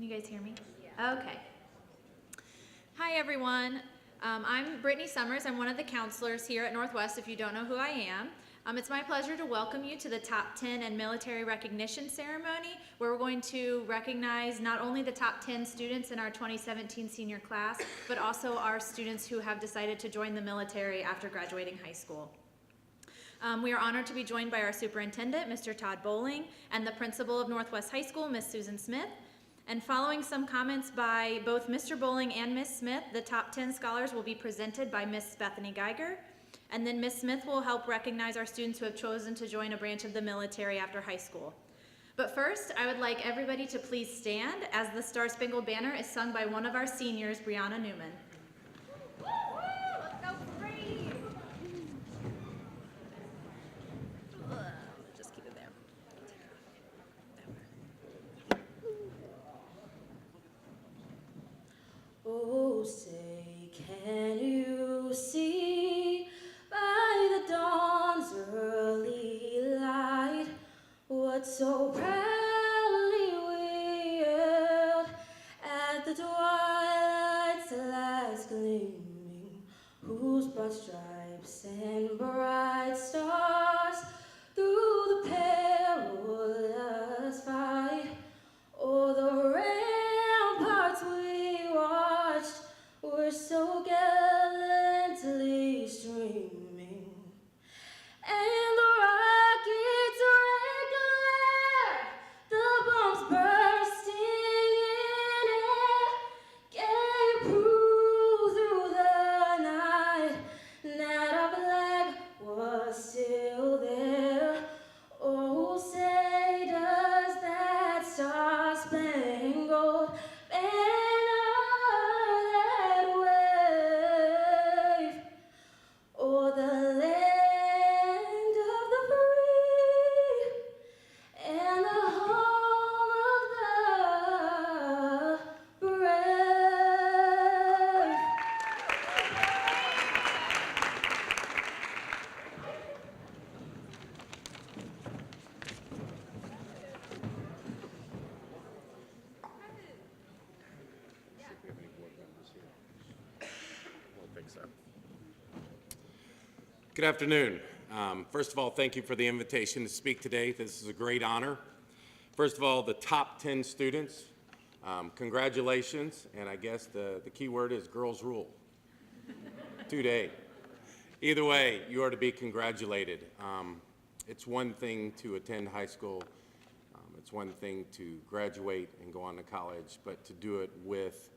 Can you guys hear me? Yeah. Okay. Hi, everyone. I'm Brittany Summers. I'm one of the counselors here at Northwest, if you don't know who I am. It's my pleasure to welcome you to the Top 10 and Military Recognition Ceremony, where we're going to recognize not only the top 10 students in our 2017 senior class, but also our students who have decided to join the military after graduating high school. We are honored to be joined by our superintendent, Mr. Todd Bowling, and the principal of Northwest High School, Miss Susan Smith. And following some comments by both Mr. Bowling and Miss Smith, the top 10 scholars will be presented by Miss Bethany Geiger. And then Miss Smith will help recognize our students who have chosen to join a branch of the military after high school. But first, I would like everybody to please stand as the Star Spangled Banner is sung by one of our seniors, Brianna Newman. Let's go Brave! Just keep it there. Oh, say, can you see by the dawn's early light what so proudly we hailed at the twilight's last gleaming, whose broad stripes and bright stars through the perilous fight o'er the ramparts we watched were so gallantly streaming, and the rockets' red glare, the bombs bursting in air, gave proof through the night that our flag was still there. Oh, say does that star-spangled banner that wave o'er the land of the free and the home of the brave. Good afternoon. First of all, thank you for the invitation to speak today. This is a great honor. First of all, the top 10 students, congratulations, and I guess the key word is girls rule today. Either way, you are to be congratulated. It's one thing to attend high school. It's one thing to graduate and go on to college, but to do it with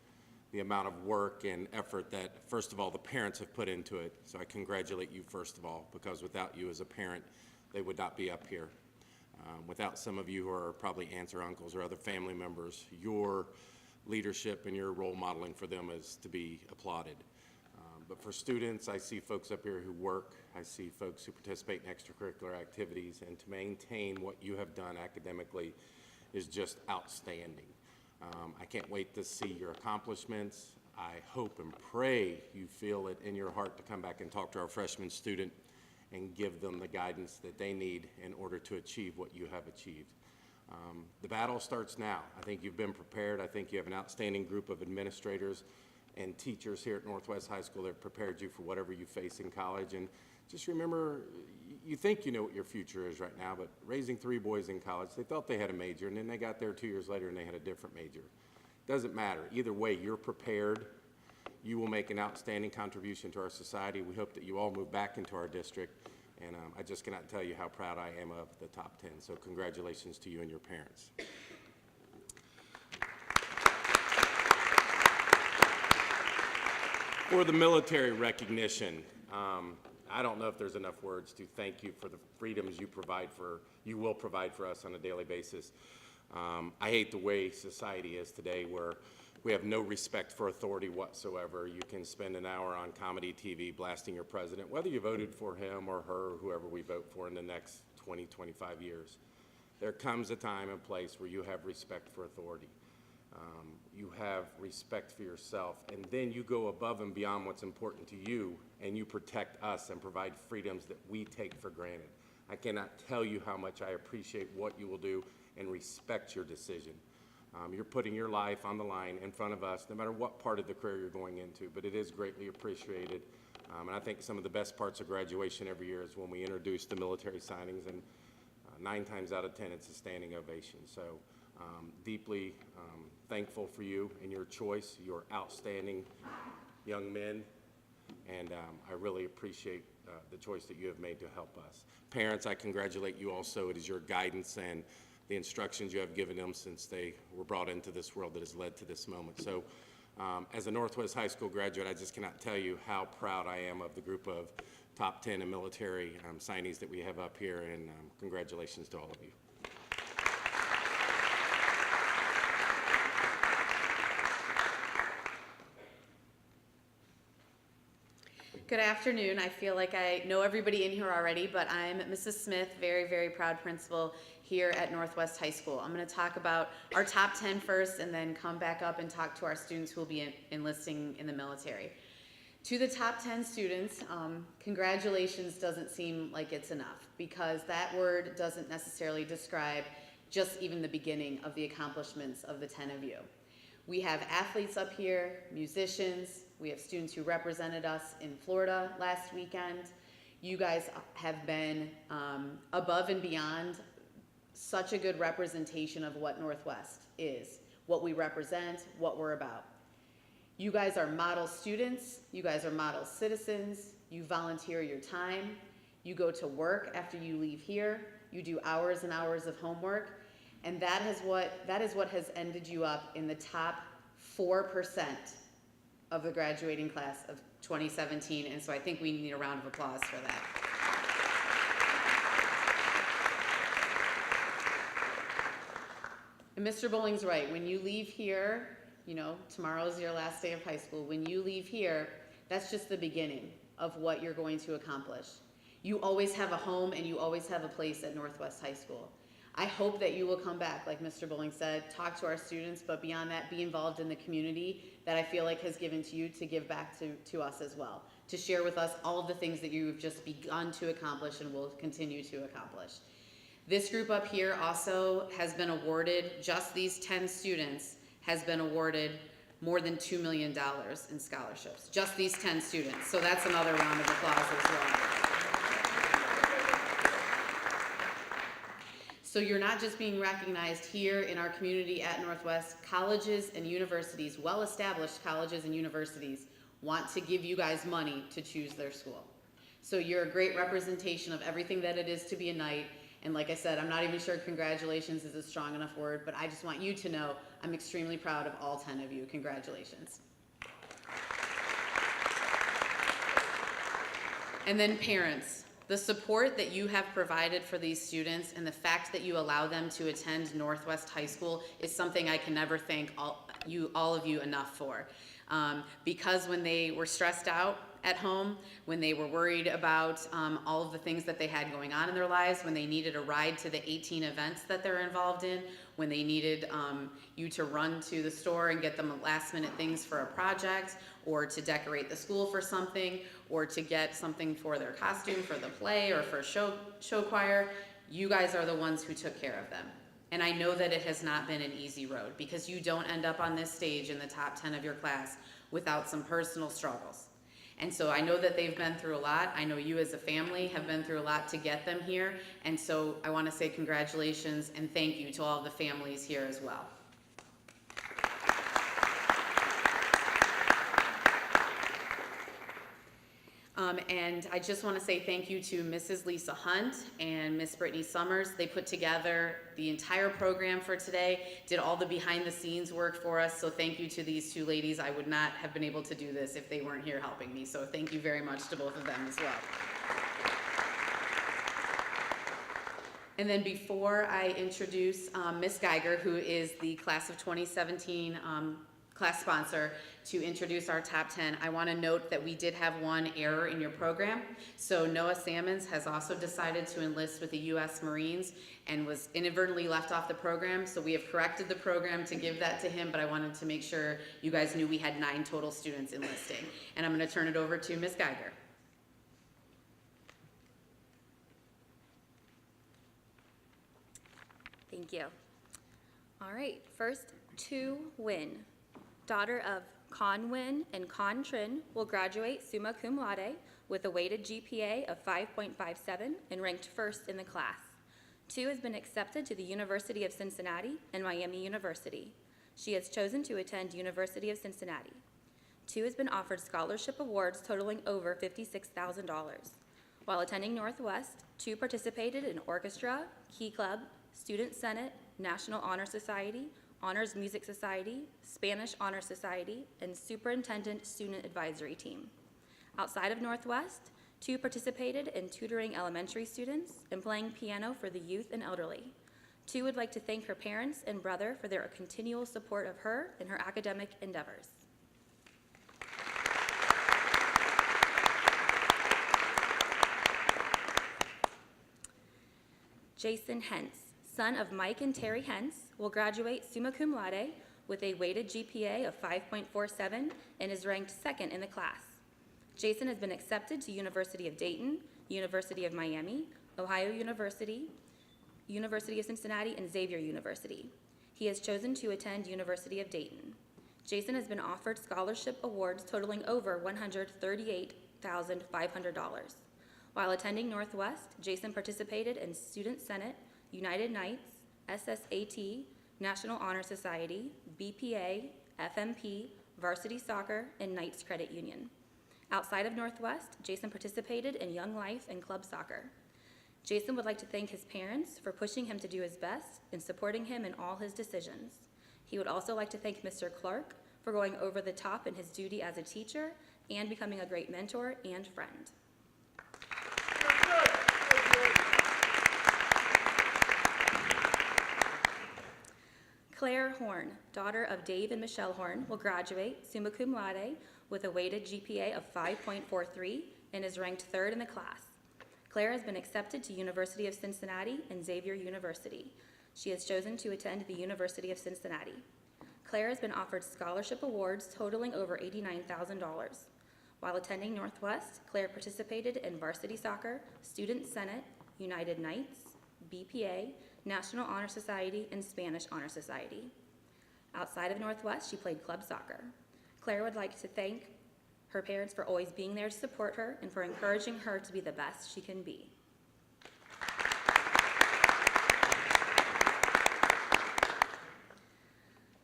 the amount of work and effort that, first of all, the parents have put into it. So I congratulate you, first of all, because without you as a parent, they would not be up here. Without some of you who are probably aunts or uncles or other family members, your leadership and your role modeling for them is to be applauded. But for students, I see folks up here who work. I see folks who participate in extracurricular activities, and to maintain what you have done academically is just outstanding. I can't wait to see your accomplishments. I hope and pray you feel it in your heart to come back and talk to our freshman student and give them the guidance that they need in order to achieve what you have achieved. The battle starts now. I think you've been prepared. I think you have an outstanding group of administrators and teachers here at Northwest High School that have prepared you for whatever you face in college. And just remember, you think you know what your future is right now, but raising 3 boys in college, they thought they had a major, and then they got there 2 years later and they had a different major. Doesn't matter. Either way, you're prepared. You will make an outstanding contribution to our society. We hope that you all move back into our district, and I just cannot tell you how proud I am of the top 10. So congratulations to you and your parents. For the military recognition, I don't know if there's enough words to thank you for the freedoms you will provide for us on a daily basis. I hate the way society is today, where we have no respect for authority whatsoever. You can spend an hour on comedy TV blasting your president, whether you voted for him or her, or whoever we vote for in the next 20, 25 years. There comes a time and place where you have respect for authority. You have respect for yourself, and then you go above and beyond what's important to you, and you protect us and provide freedoms that we take for granted. I cannot tell you how much I appreciate what you will do and respect your decision. You're putting your life on the line in front of us, no matter what part of the career you're going into, but it is greatly appreciated. And I think some of the best parts of graduation every year is when we introduce the military signings, and 9 times out of 10, it's a standing ovation. So deeply thankful for you and your choice. You're outstanding young men, and I really appreciate the choice that you have made to help us. Parents, I congratulate you also. It is your guidance and the instructions you have given them since they were brought into this world that has led to this moment. So as a Northwest High School graduate, I just cannot tell you how proud I am of the group of top 10 and military signees that we have up here, and congratulations to all of you. Good afternoon. I feel like I know everybody in here already, but I'm Mrs. Smith, very, very proud principal here at Northwest High School. I'm going to talk about our top 10 first and then come back up and talk to our students who will be enlisting in the military. To the top 10 students, congratulations doesn't seem like it's enough, because that word doesn't necessarily describe just even the beginning of the accomplishments of the 10 of you. We have athletes up here, musicians, we have students who represented us in Florida last weekend. You guys have been above and beyond such a good representation of what Northwest is, what we represent, what we're about. You guys are model students, you guys are model citizens, you volunteer your time, you go to work after you leave here, you do hours and hours of homework, and that is what has ended you up in the top 4% of the graduating class of 2017, and so I think we need a round of applause for that. And Mr. Bowling's right, when you leave here, you know, tomorrow's your last day of high school, when you leave here, that's just the beginning of what you're going to accomplish. You always have a home and you always have a place at Northwest High School. I hope that you will come back, like Mr. Bowling said, talk to our students, but beyond that, be involved in the community that I feel like has given to you to give back to us as well, to share with us all of the things that you've just begun to accomplish and will continue to accomplish. This group up here also has been awarded, just these 10 students, has been awarded more than $2 million in scholarships, just these 10 students. So that's another round of applause as well. So you're not just being recognized here in our community at Northwest. Colleges and universities, well-established colleges and universities, want to give you guys money to choose their school. So you're a great representation of everything that it is to be a Knight. And like I said, I'm not even sure congratulations is a strong enough word, but I just want you to know I'm extremely proud of all 10 of you. Congratulations. And then parents. The support that you have provided for these students and the fact that you allow them to attend Northwest High School is something I can never thank all of you enough for. Because when they were stressed out at home, when they were worried about all of the things that they had going on in their lives, when they needed a ride to the 18 events that they're involved in, when they needed you to run to the store and get them last minute things for a project, or to decorate the school for something, or to get something for their costume for the play or for show choir, you guys are the ones who took care of them. And I know that it has not been an easy road, because you don't end up on this stage in the top 10 of your class without some personal struggles. And so I know that they've been through a lot. I know you as a family have been through a lot to get them here. And so I want to say congratulations and thank you to all the families here as well. And I just want to say thank you to Mrs. Lisa Hunt and Miss Brittany Summers. They put together the entire program for today, did all the behind the scenes work for us. So thank you to these two ladies. I would not have been able to do this if they weren't here helping me. So thank you very much to both of them as well. And then before I introduce Miss Geiger, who is the class of 2017 class sponsor, to introduce our top 10, I want to note that we did have one error in your program. So Noah Salmons has also decided to enlist with the U.S. Marines and was inadvertently left off the program. So we have corrected the program to give that to him, but I wanted to make sure you guys knew we had 9 total students enlisting. And I'm going to turn it over to Miss Geiger. Thank you. All right, first, Tu Nguyen, daughter of Con Nguyen and Con Trin, will graduate summa cum laude with a weighted GPA of 5.57 and ranked first in the class. Tu has been accepted to the University of Cincinnati and Miami University. She has chosen to attend University of Cincinnati. Tu has been offered scholarship awards totaling over $56,000. While attending Northwest, Tu participated in orchestra, key club, student senate, National Honor Society, Honors Music Society, Spanish Honor Society, and Superintendent Student Advisory Team. Outside of Northwest, Tu participated in tutoring elementary students and playing piano for the youth and elderly. Tu would like to thank her parents and brother for their continual support of her in her academic endeavors. Jason Hentz, son of Mike and Terry Hentz, will graduate summa cum laude with a weighted GPA of 5.47 and is ranked second in the class. Jason has been accepted to University of Dayton, University of Miami, Ohio University, University of Cincinnati, and Xavier University. He has chosen to attend University of Dayton. Jason has been offered scholarship awards totaling over $138,500. While attending Northwest, Jason participated in Student Senate, United Knights, SSAT, National Honor Society, BPA, FMP, Varsity Soccer, and Knights Credit Union. Outside of Northwest, Jason participated in Young Life and Club Soccer. Jason would like to thank his parents for pushing him to do his best and supporting him in all his decisions. He would also like to thank Mr. Clark for going over the top in his duty as a teacher and becoming a great mentor and friend. Claire Horn, daughter of Dave and Michelle Horn, will graduate summa cum laude with a weighted GPA of 5.43 and is ranked third in the class. Claire has been accepted to University of Cincinnati and Xavier University. She has chosen to attend the University of Cincinnati. Claire has been offered scholarship awards totaling over $89,000. While attending Northwest, Claire participated in Varsity Soccer, Student Senate, United Knights, BPA, National Honor Society, and Spanish Honor Society. Outside of Northwest, she played club soccer. Claire would like to thank her parents for always being there to support her and for encouraging her to be the best she can be.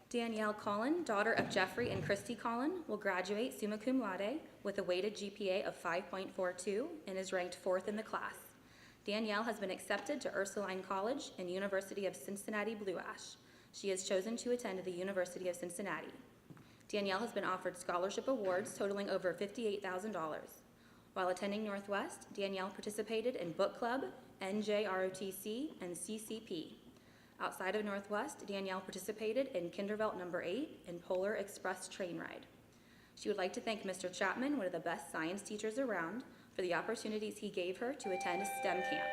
Danielle Collin, daughter of Jeffrey and Christy Collin, will graduate summa cum laude with a weighted GPA of 5.42 and is ranked fourth in the class. Danielle has been accepted to Ursuline College and University of Cincinnati Blue Ash. She has chosen to attend the University of Cincinnati. Danielle has been offered scholarship awards totaling over $58,000. While attending Northwest, Danielle participated in book club, NJROTC, and CCP. Outside of Northwest, Danielle participated in Kindervelt number 8 and Polar Express train ride. She would like to thank Mr. Chapman, one of the best science teachers around, for the opportunities he gave her to attend STEM camp.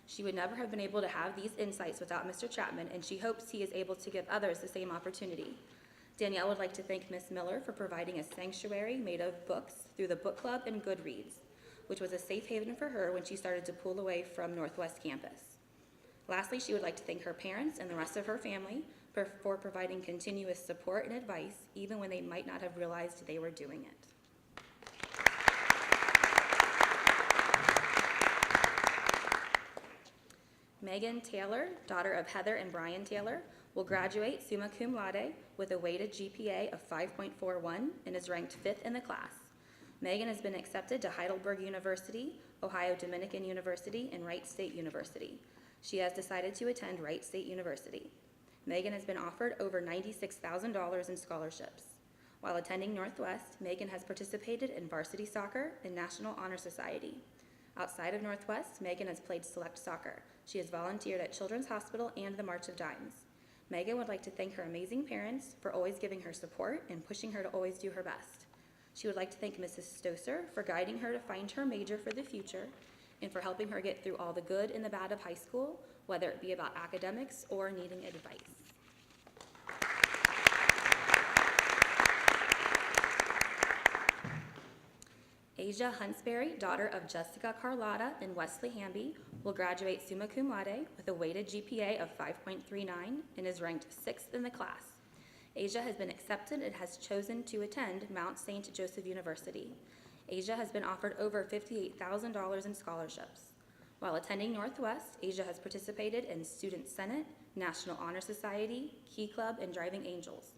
She would never have been able to have these insights without Mr. Chapman, and she hopes he is able to give others the same opportunity. Danielle would like to thank Ms. Miller for providing a sanctuary made of books through the book club and Goodreads, which was a safe haven for her when she started to pull away from Northwest campus. Lastly, she would like to thank her parents and the rest of her family for providing continuous support and advice, even when they might not have realized they were doing it. Megan Taylor, daughter of Heather and Brian Taylor, will graduate summa cum laude with a weighted GPA of 5.41 and is ranked fifth in the class. Megan has been accepted to Heidelberg University, Ohio Dominican University, and Wright State University. She has decided to attend Wright State University. Megan has been offered over $96,000 in scholarships. While attending Northwest, Megan has participated in varsity soccer and National Honor Society. Outside of Northwest, Megan has played select soccer. She has volunteered at Children's Hospital and the March of Dimes. Megan would like to thank her amazing parents for always giving her support and pushing her to always do her best. She would like to thank Mrs. Stoser for guiding her to find her major for the future and for helping her get through all the good and the bad of high school, whether it be about academics or needing advice. Asia Hunsberry, daughter of Jessica Carlotta and Wesley Hamby, will graduate summa cum laude with a weighted GPA of 5.39 and is ranked 6th in the class. Asia has been accepted and has chosen to attend Mount St. Joseph University. Asia has been offered over $58,000 in scholarships. While attending Northwest, Asia has participated in Student Senate, National Honor Society, Key Club, and Driving Angels.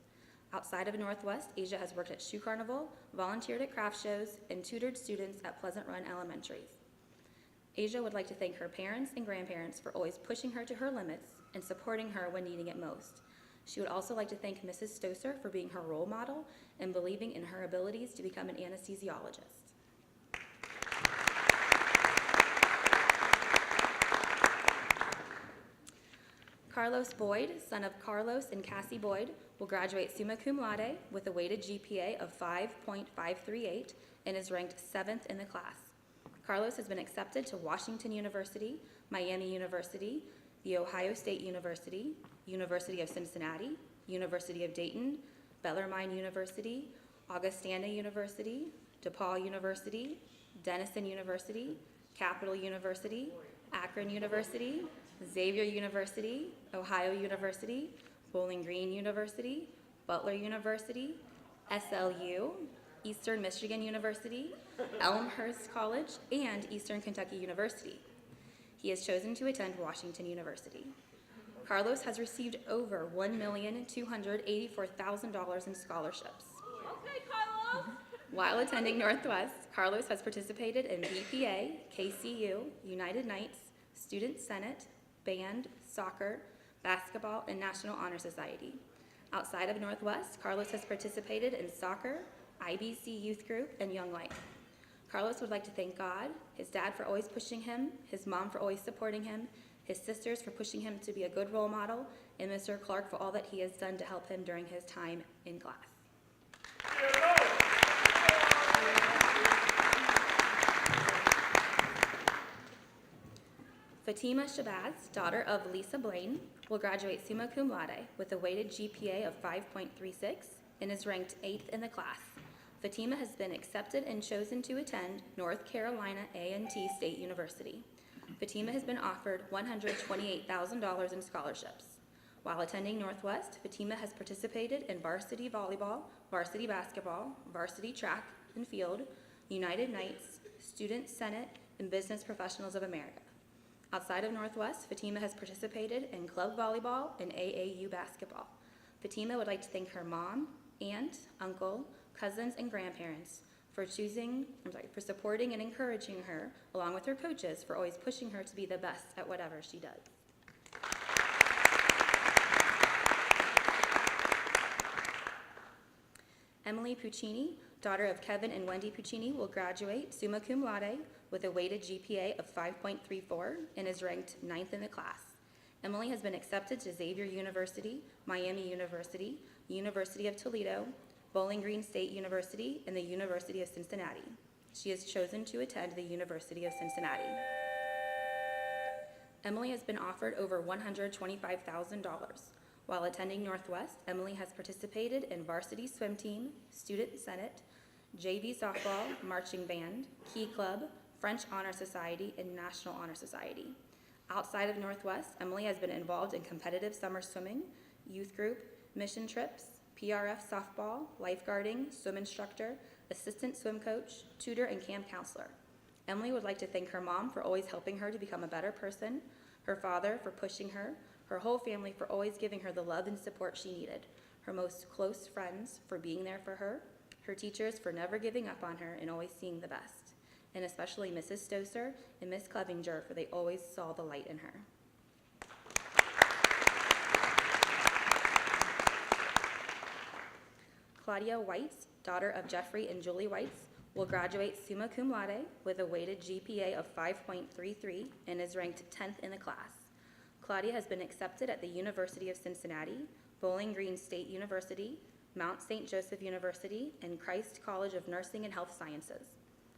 Outside of Northwest, Asia has worked at Shoe Carnival, volunteered at craft shows, and tutored students at Pleasant Run Elementary. Asia would like to thank her parents and grandparents for always pushing her to her limits and supporting her when needing it most. She would also like to thank Mrs. Stoser for being her role model and believing in her abilities to become an anesthesiologist. Carlos Boyd, son of Carlos and Cassie Boyd, will graduate summa cum laude with a weighted GPA of 5.538 and is ranked 7th in the class. Carlos has been accepted to Washington University, Miami University, The Ohio State University, University of Cincinnati, University of Dayton, Bellarmine University, Augustana University, DePaul University, Denison University, Capital University, Akron University, Xavier University, Ohio University, Bowling Green University, Butler University, SLU, Eastern Michigan University, Elmhurst College, and Eastern Kentucky University. He has chosen to attend Washington University. Carlos has received over $1,284,000 in scholarships. Okay, Carlos. While attending Northwest, Carlos has participated in BPA, KCU, United Knights, Student Senate, band, soccer, basketball, and National Honor Society. Outside of Northwest, Carlos has participated in soccer, IBC Youth Group, and Young Life. Carlos would like to thank God, his dad for always pushing him, his mom for always supporting him, his sisters for pushing him to be a good role model, and Mr. Clark for all that he has done to help him during his time in class. Fatima Shabazz, daughter of Lisa Blaine, will graduate summa cum laude with a weighted GPA of 5.36 and is ranked 8th in the class. Fatima has been accepted and chosen to attend North Carolina A&T State University. Fatima has been offered $128,000 in scholarships. While attending Northwest, Fatima has participated in varsity volleyball, varsity basketball, varsity track and field, United Knights, Student Senate, and Business Professionals of America. Outside of Northwest, Fatima has participated in club volleyball and AAU basketball. Fatima would like to thank her mom, aunt, uncle, cousins, and grandparents for supporting and encouraging her, along with her coaches, for always pushing her to be the best at whatever she does. Emily Puccini, daughter of Kevin and Wendy Puccini, will graduate summa cum laude with a weighted GPA of 5.34 and is ranked 9th in the class. Emily has been accepted to Xavier University, Miami University, University of Toledo, Bowling Green State University, and the University of Cincinnati. She has chosen to attend the University of Cincinnati. Emily has been offered over $125,000. While attending Northwest, Emily has participated in varsity swim team, student senate, JV softball, marching band, Key Club, French Honor Society, and National Honor Society. Outside of Northwest, Emily has been involved in competitive summer swimming, youth group, mission trips, PRF softball, lifeguarding, swim instructor, assistant swim coach, tutor, and camp counselor. Emily would like to thank her mom for always helping her to become a better person, her father for pushing her whole family for always giving her the love and support she needed, her most close friends for being there for her teachers for never giving up on her and always seeing the best, and especially Mrs. Stoser and Miss Clevinger for they always saw the light in her. Claudia Weitz, daughter of Jeffrey and Julie Weitz, will graduate summa cum laude with a weighted GPA of 5.33 and is ranked 10th in the class. Claudia has been accepted at the University of Cincinnati, Bowling Green State University, Mount St. Joseph University, and Christ College of Nursing and Health Sciences.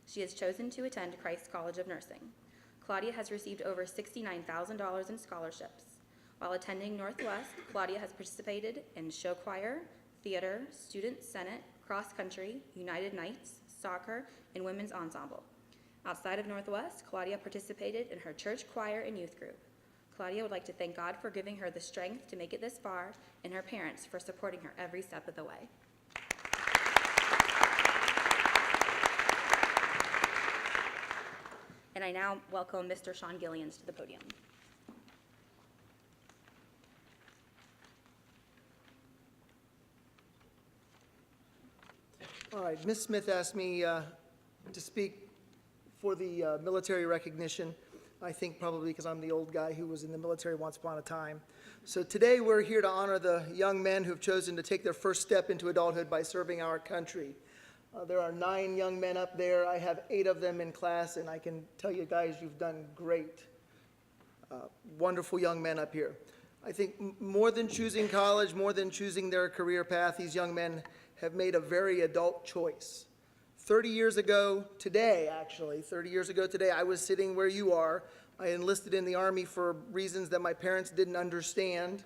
She has chosen to attend Christ College of Nursing. Claudia has received over $69,000 in scholarships. While attending Northwest, Claudia has participated in show choir, theater, student senate, cross country, United Knights, soccer, and women's ensemble. Outside of Northwest, Claudia participated in her church choir and youth group. Claudia would like to thank God for giving her the strength to make it this far and her parents for supporting her every step of the way. And I now welcome Mr. Sean Gillians to the podium. All right, Ms. Smith asked me to speak for the military recognition. I think probably because I'm the old guy who was in the military once upon a time. So today we're here to honor the young men who've chosen to take their first step into adulthood by serving our country. There are 9 young men up there. I have 8 of them in class, and I can tell you guys, you've done great. Wonderful young men up here. I think more than choosing college, more than choosing their career path, these young men have made a very adult choice. 30 years ago today, actually, 30 years ago today, I was sitting where you are. I enlisted in the Army for reasons that my parents didn't understand.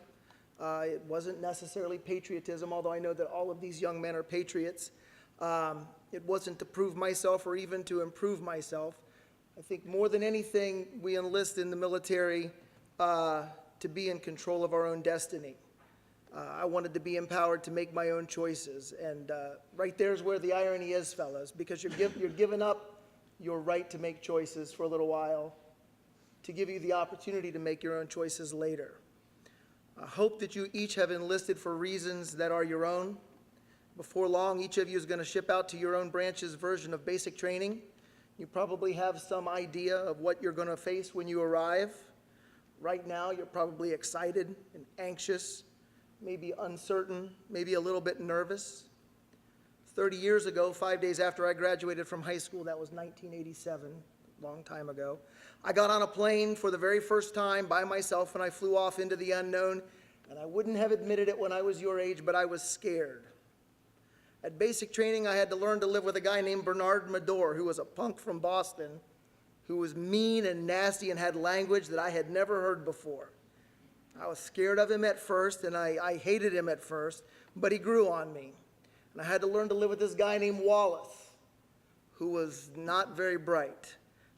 It wasn't necessarily patriotism, although I know that all of these young men are patriots. It wasn't to prove myself or even to improve myself. I think more than anything, we enlist in the military to be in control of our own destiny. I wanted to be empowered to make my own choices, and right there's where the irony is, fellas, because you're giving up your right to make choices for a little while to give you the opportunity to make your own choices later. I hope that you each have enlisted for reasons that are your own. Before long, each of you is going to ship out to your own branch's version of basic training. You probably have some idea of what you're going to face when you arrive. Right now, you're probably excited and anxious, maybe uncertain, maybe a little bit nervous. 30 years ago, 5 days after I graduated from high school, that was 1987, a long time ago, I got on a plane for the very first time by myself and I flew off into the unknown, and I wouldn't have admitted it when I was your age, but I was scared. At basic training, I had to learn to live with a guy named Bernard Mador, who was a punk from Boston, who was mean and nasty and had language that I had never heard before. I was scared of him at first, and I hated him at first, but he grew on me. And I had to learn to live with this guy named Wallace, who was not very bright.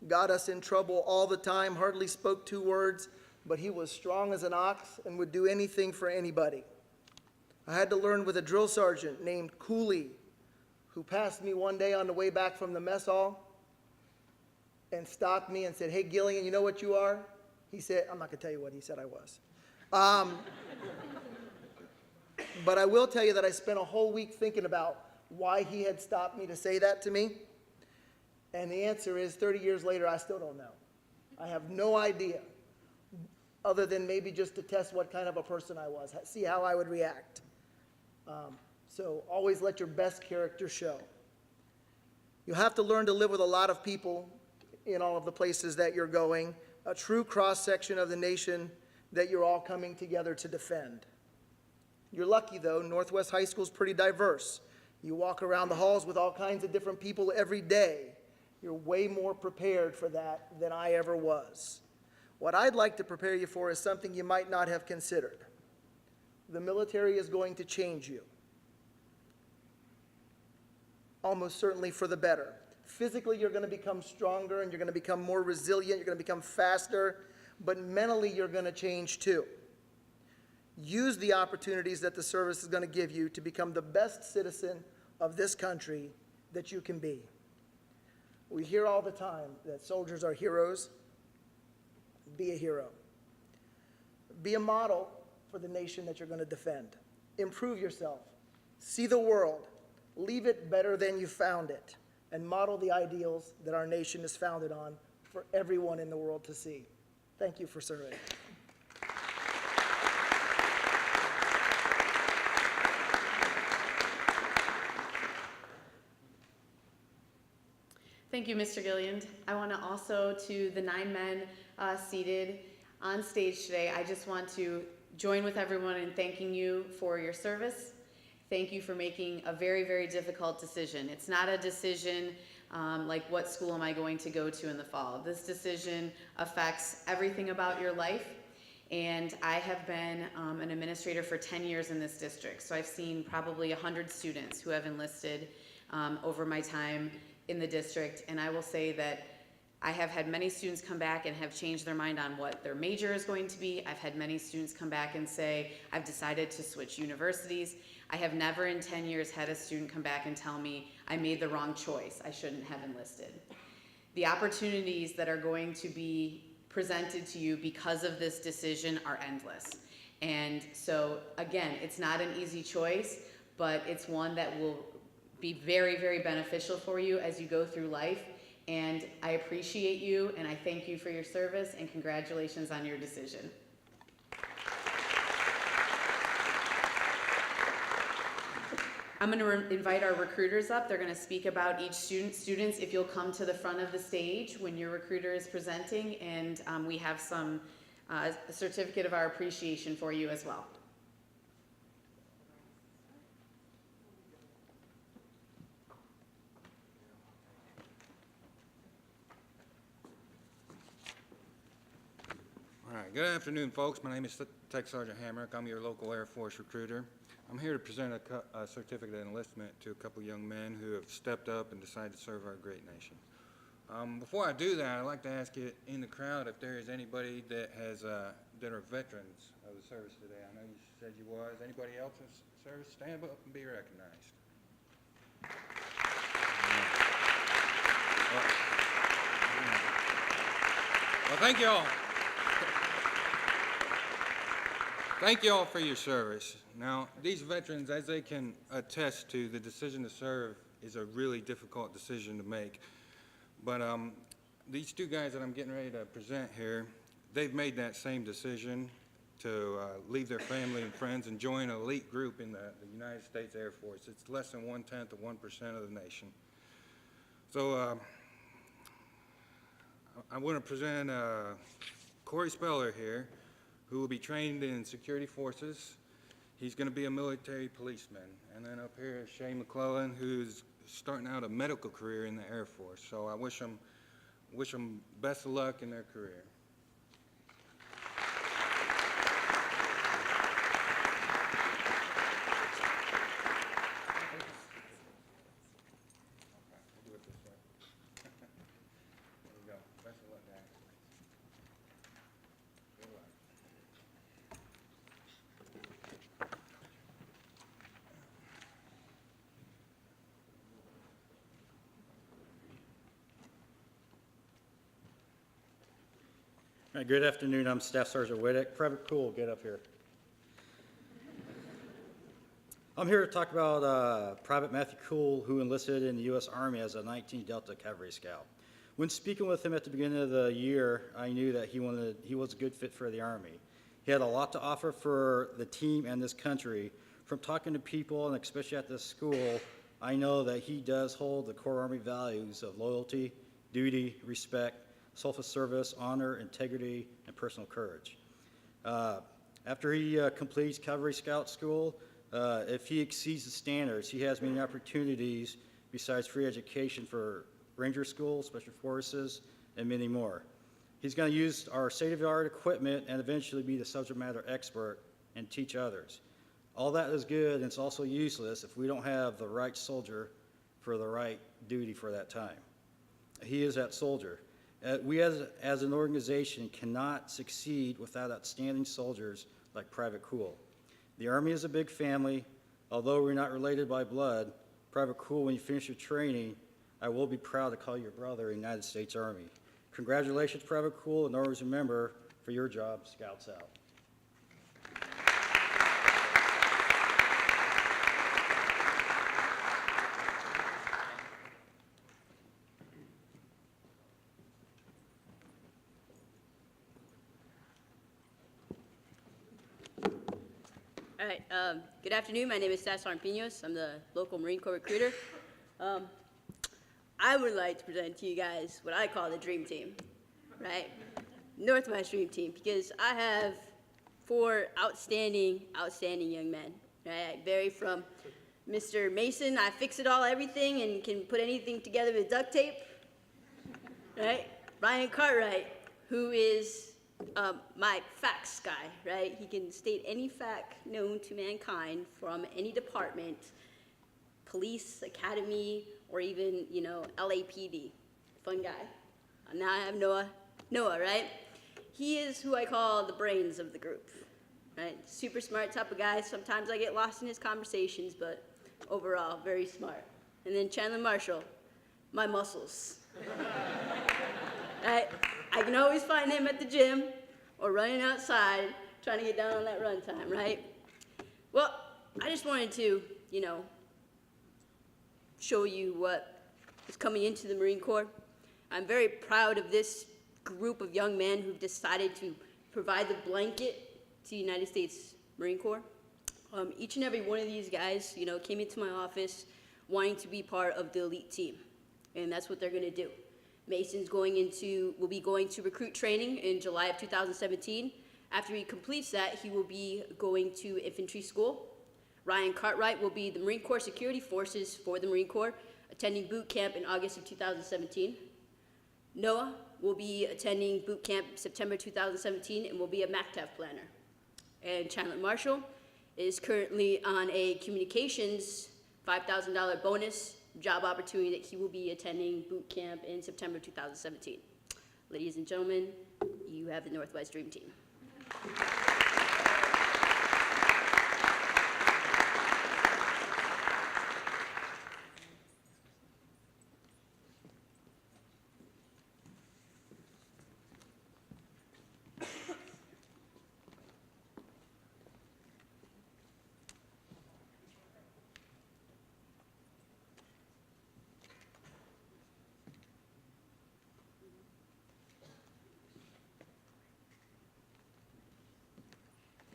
Got us in trouble all the time, hardly spoke 2 words, but he was strong as an ox and would do anything for anybody. I had to learn with a drill sergeant named Cooley, who passed me one day on the way back from the mess hall and stopped me and said, "Hey, Gillian, you know what you are?" He said, I'm not going to tell you what he said I was. But I will tell you that I spent a whole week thinking about why he had stopped me to say that to me. And the answer is, 30 years later, I still don't know. I have no idea, other than maybe just to test what kind of a person I was, see how I would react. So always let your best character show. You have to learn to live with a lot of people in all of the places that you're going, a true cross-section of the nation that you're all coming together to defend. You're lucky, though. Northwest High School is pretty diverse. You walk around the halls with all kinds of different people every day. You're way more prepared for that than I ever was. What I'd like to prepare you for is something you might not have considered. The military is going to change you, almost certainly for the better. Physically, you're going to become stronger and you're going to become more resilient, you're going to become faster, but mentally you're going to change too. Use the opportunities that the service is going to give you to become the best citizen of this country that you can be. We hear all the time that soldiers are heroes. Be a hero. Be a model for the nation that you're going to defend. Improve yourself. See the world. Leave it better than you found it. And model the ideals that our nation is founded on for everyone in the world to see. Thank you for serving. Thank you, Mr. Gilliand. I want to also, to the 9 men seated on stage today, I just want to join with everyone in thanking you for your service. Thank you for making a very, very difficult decision. It's not a decision like what school am I going to go to in the fall. This decision affects everything about your life. And I have been an administrator for 10 years in this district. So I've seen probably 100 students who have enlisted over my time in the district. And I will say that I have had many students come back and have changed their mind on what their major is going to be. I've had many students come back and say, I've decided to switch universities. I have never in 10 years had a student come back and tell me, I made the wrong choice, I shouldn't have enlisted. The opportunities that are going to be presented to you because of this decision are endless. And so, again, it's not an easy choice, but it's one that will be very, very beneficial for you as you go through life. And I appreciate you, and I thank you for your service, and congratulations on your decision. I'm going to invite our recruiters up. They're going to speak about each student. Students, if you'll come to the front of the stage when your recruiter is presenting, and we have some a certificate of our appreciation for you as well. All right, good afternoon, folks. My name is Tech Sergeant Hamrick. I'm your local Air Force recruiter. I'm here to present a certificate of enlistment to a couple young men who have stepped up and decided to serve our great nation. Before I do that, I'd like to ask you in the crowd if there is anybody that has that are veterans of the service today. I know you said you was. Anybody else in service? Stand up and be recognized. Well, thank you all. Thank you all for your service. Now, these veterans, as they can attest to, the decision to serve is a really difficult decision to make. But these two guys that I'm getting ready to present here, they've made that same decision to leave their family and friends and join an elite group in the United States Air Force. It's less than 1/10 of 1% of the nation. So I want to present Corey Speller here, who will be trained in security forces. He's going to be a military policeman. And then up here is Shay McClellan, who's starting out a medical career in the Air Force. So I wish them best of luck in their career. We'll do it this way. There you go. Best of luck, guys. Good luck. All right, good afternoon. I'm Staff Sergeant Whittick. Private Cool, get up here. I'm here to talk about Private Matthew Cool, who enlisted in the U.S. Army as a 19 Delta Cavalry Scout. When speaking with him at the beginning of the year, I knew that he was a good fit for the Army. He had a lot to offer for the team and this country. From talking to people, and especially at this school, I know that he does hold the core Army values of loyalty, duty, respect, self-service, honor, integrity, and personal courage. After he completes Cavalry Scout School, if he exceeds the standards, he has many opportunities besides free education for Ranger School, Special Forces, and many more. He's going to use our state-of-the-art equipment and eventually be the subject matter expert and teach others. All that is good, and it's also useless if we don't have the right soldier for the right duty for that time. He is that soldier. We as an organization cannot succeed without outstanding soldiers like Private Cool. The Army is a big family. Although we're not related by blood, Private Cool, when you finish your training, I will be proud to call you your brother in the United States Army. Congratulations, Private Cool, and always remember, for your job, Scouts out. All right, good afternoon. My name is Staff Sergeant Pinos. I'm the local Marine Corps recruiter. I would like to present to you guys what I call the dream team, right? Northwest Dream Team, because I have 4 outstanding young men, right? I vary from Mr. Mason, I fix it all, everything, and can put anything together with duct tape, right? Ryan Cartwright, who is my facts guy, right? He can state any fact known to mankind from any department, police, academy, or even, LAPD. Fun guy. Now I have Noah. Noah, right? He is who I call the brains of the group, right? Super smart type of guy. Sometimes I get lost in his conversations, but overall, very smart. And then Chandler Marshall, my muscles. Right? I can always find him at the gym or running outside trying to get down on that run time, right? Well, I just wanted to, show you what is coming into the Marine Corps. I'm very proud of this group of young men who've decided to provide the blanket to the United States Marine Corps. Each and every one of these guys, came into my office wanting to be part of the elite team, and that's what they're going to do. Mason's will be going to recruit training in July of 2017. After he completes that, he will be going to infantry school. Ryan Cartwright will be the Marine Corps Security Forces for the Marine Corps, attending boot camp in August of 2017. Noah will be attending boot camp September 2017 and will be a MACTAV planner. And Chandler Marshall is currently on a communications $5,000 bonus job opportunity that he will be attending boot camp in September 2017. Ladies and gentlemen, you have the Northwest Dream Team.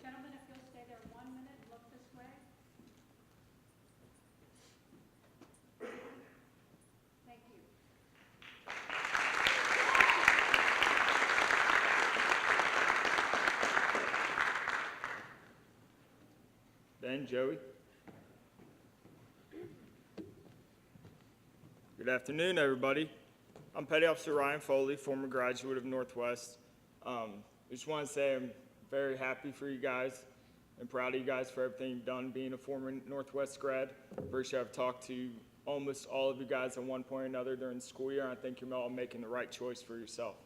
Gentlemen, if you'll stay there 1 minute, look this way. Thank you. Ben, Joey. Good afternoon, everybody. I'm Petty Officer Ryan Foley, former graduate of Northwest. I just want to say I'm very happy for you guys and proud of you guys for everything you've done being a former Northwest grad. Pretty sure I've talked to almost all of you guys at one point or another during the school year, and I think you're all making the right choice for yourself.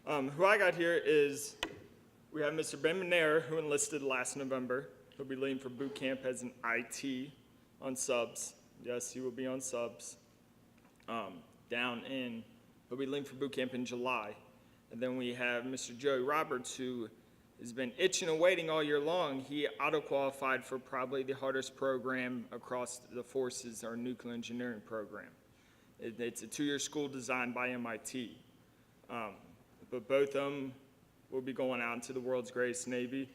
Who I got here is, we have Mr. Ben Manera, who enlisted last November. He'll be leaving for boot camp as an IT on subs. Yes, he will be on subs. He'll be leaving for boot camp in July. And then we have Mr. Joey Roberts, who has been itching and waiting all year long. He auto-qualified for probably the hardest program across the forces, our nuclear engineering program. It's a 2-year school designed by MIT. But both of them will be going out into the world's greatest Navy.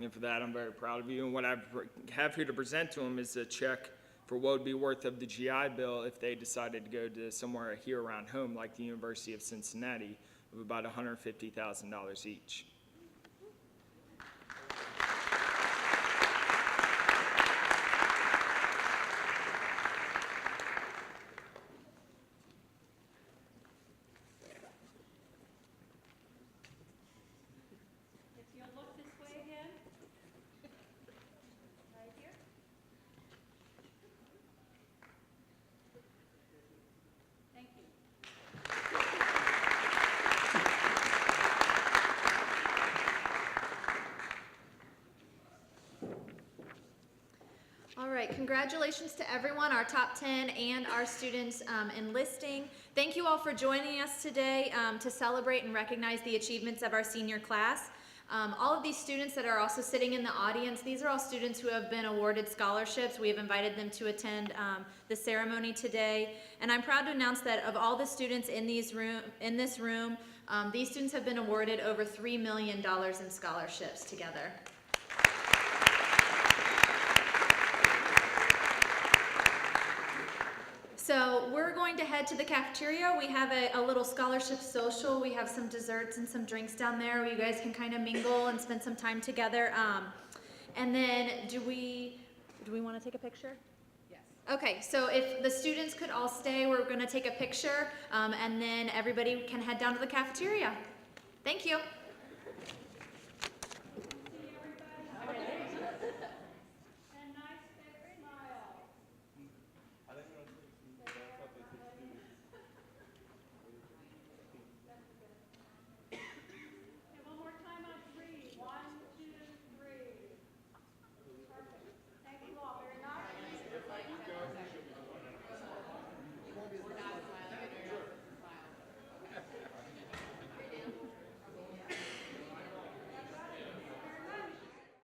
And for that, I'm very proud of you. And what I have here to present to them is a check for what would be worth of the GI Bill if they decided to go to somewhere here around home, like the University of Cincinnati, of about $150,000 each. If you'll look this way again. Right here. Thank you. All right, congratulations to everyone, our top 10 and our students enlisting. Thank you all for joining us today to celebrate and recognize the achievements of our senior class. All of these students that are also sitting in the audience, these are all students who have been awarded scholarships. We have invited them to attend the ceremony today. And I'm proud to announce that of all the students in this room, these students have been awarded over $3 million in scholarships together. So we're going to head to the cafeteria. We have a little scholarship social. We have some desserts and some drinks down there where you guys can kind of mingle and spend some time together. And then do we want to take a picture? Yes. Okay, so if the students could all stay, we're going to take a picture, and then everybody can head down to the cafeteria. Thank you.